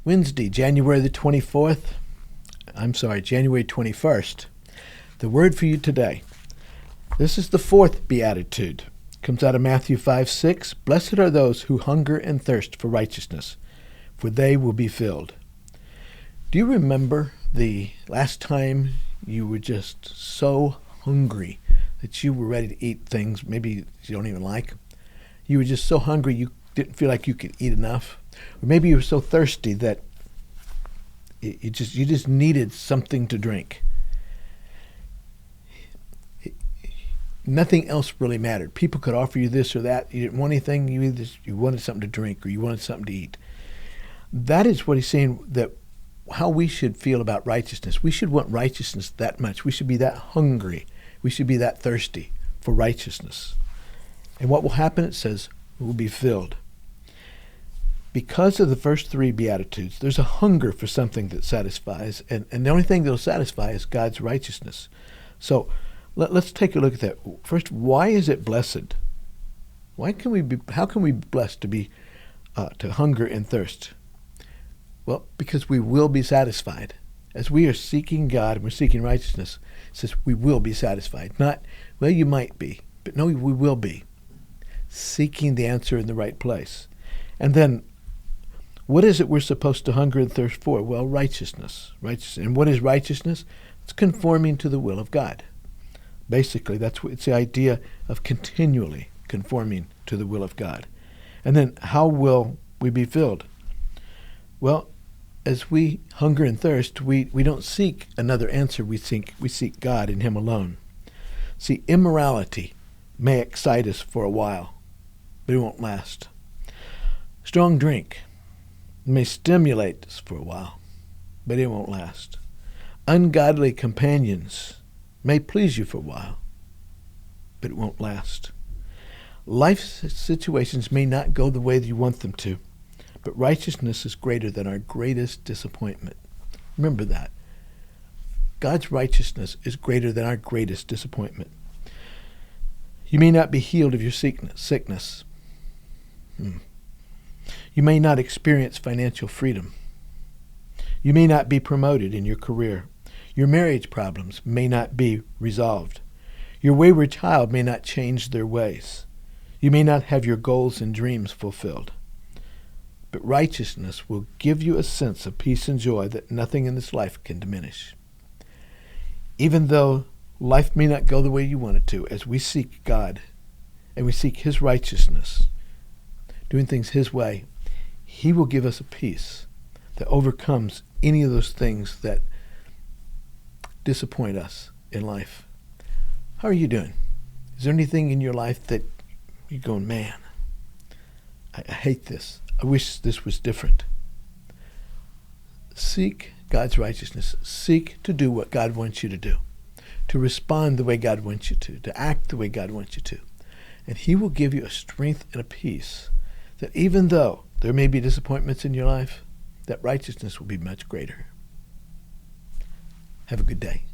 Wednesday, January 21st. The word for you today. This is the fourth Beatitude. Comes out of Matthew 5:6. Blessed are those who hunger and thirst for righteousness, for they will be filled. Do you remember the last time you were just so hungry that you were ready to eat things maybe you don't even like? You were just so hungry you didn't feel like you could eat enough. Or maybe you were so thirsty that you just needed something to drink. Nothing else really mattered. People could offer you this or that. You didn't want anything. You wanted something to drink or you wanted something to eat. That is what he's saying, that how we should feel about righteousness. We should want righteousness that much. We should be that hungry. We should be that thirsty for righteousness. And what will happen, it says, we'll be filled. Because of the first three Beatitudes, there's a hunger for something that satisfies, and the only thing that will satisfy is God's righteousness. So let's take a look at that. First, why is it blessed? How can we be blessed to hunger and thirst? Well, because we will be satisfied. As we are seeking God and we're seeking righteousness, it says we will be satisfied. Not, well, you might be, but no, we will be. Seeking the answer in the right place. And then, what is it we're supposed to hunger and thirst for? Well, righteousness. And what is righteousness? It's conforming to the will of God. Basically, it's the idea of continually conforming to the will of God. And then, how will we be filled? Well, as we hunger and thirst, we don't seek another answer. We seek God and Him alone. See, immorality may excite us for a while, but it won't last. Strong drink may stimulate us for a while, but it won't last. Ungodly companions may please you for a while, but it won't last. Life situations may not go the way that you want them to, but righteousness is greater than our greatest disappointment. Remember that. God's righteousness is greater than our greatest disappointment. You may not be healed of your sickness. You may not experience financial freedom. You may not be promoted in your career. Your marriage problems may not be resolved. Your wayward child may not change their ways. You may not have your goals and dreams fulfilled. But righteousness will give you a sense of peace and joy that nothing in this life can diminish. Even though life may not go the way you want it to, as we seek God and we seek His righteousness, doing things His way, He will give us a peace that overcomes any of those things that disappoint us in life. How are you doing? Is there anything in your life that you're going, man, I hate this. I wish this was different. Seek God's righteousness. Seek to do what God wants you to do, to respond the way God wants you to act the way God wants you to. And He will give you a strength and a peace that even though there may be disappointments in your life, that righteousness will be much greater. Have a good day.